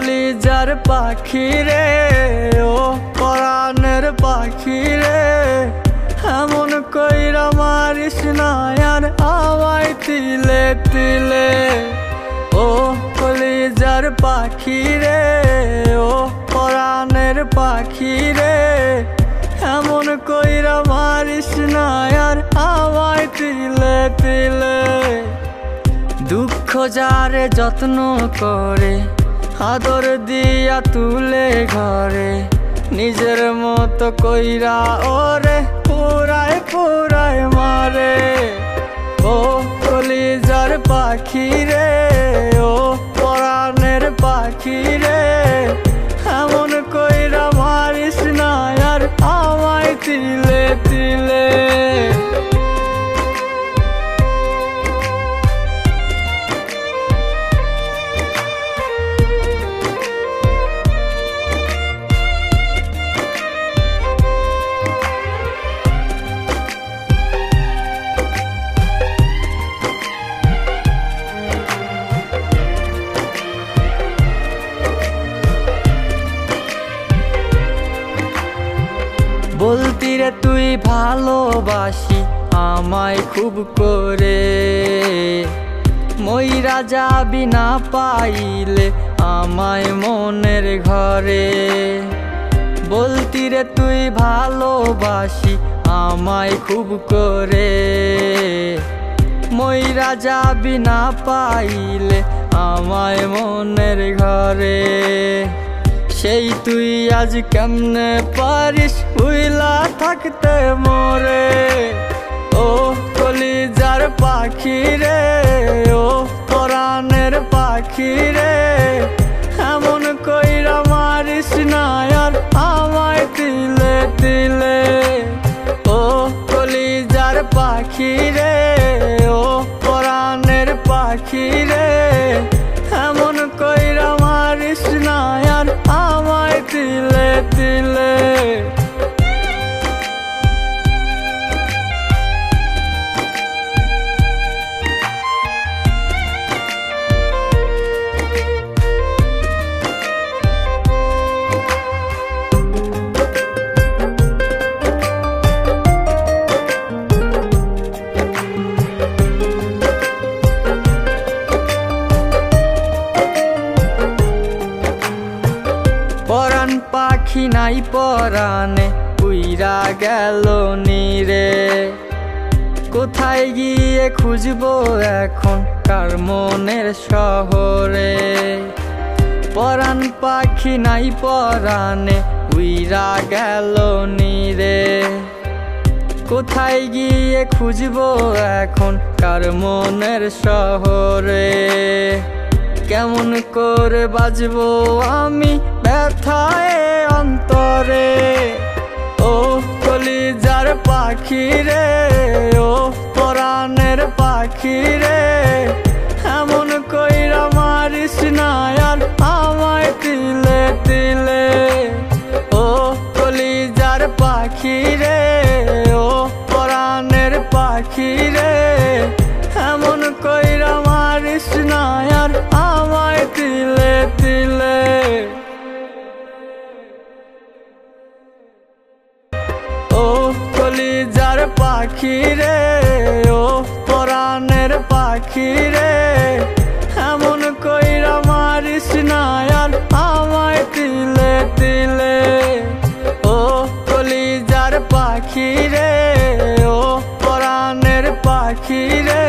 কলিজার পাখি রে, ও পরাণের পাখি রে, এমন কইরা মারিস না আর আমায় তিলে তিলে। ও কলিজার পাখি রে, ও পরাণের পাখি রে, এমন কইরা মারিস না আর আমায় তিলে তিলে। দুঃখ যারে যত্ন করে, আদর দিয়া তুলে ঘরে, নিজের মতো কইরা ওরে পুরায় পুরায় মারে। ও কলিজার পাখি রে, ও পরাণের পাখি রে, এমন কইরা মারিস না আর আমায় তিলে তিলে। বলতি রে তুই ভালোবাসি আমায় খুব করে, মইরা যাবি না পাইলে আমায় মনের ঘরে। বলতি রে তুই ভালোবাসি আমায় খুব করে, মইরা যাবি না পাইলে আমায় মনের ঘরে। সেই তুই আজ কেমনে পারিস ভুইলা থাকতে মোরে। ও কলিজার পাখি রে, ও পরাণের পাখি রে, এমন কইরা মারিস না আর আমায় তিলে তিলে। ও কলিজার পাখি রে, ও পরাণের পাখি রে, এমন কইরা মারিস না আর আমায় তিলে তিলে। পরাণ পাখি নাই পরাণে উইরা গেল নীরে, কোথায় গিয়ে খুঁজবো এখন কার মনের শহরে। পরাণ পাখি নাই পরাণে উইরা গেল নীরে, কোথায় গিয়ে খুঁজবো এখন কার মনের শহরে। কেমন করে বাজবো আমি ব্যথায় অন্তরে। ও কলিজার পাখি রে, ও পরাণের পাখি রে, এমন কইরা মারিস না আর আমায় তিলে তিলে। ও কলিজার পাখি রে, ও পরাণের পাখি রে, এমন কইরা মারিস না আর আমায় তিলে তিলে। ও কলিজার পাখি রে, ও পরাণের পাখি রে, এমন কইরা মারিস না আর আমায় তিলে তিলে। ও কলিজার পাখি রে, ও পরাণের পাখি রে,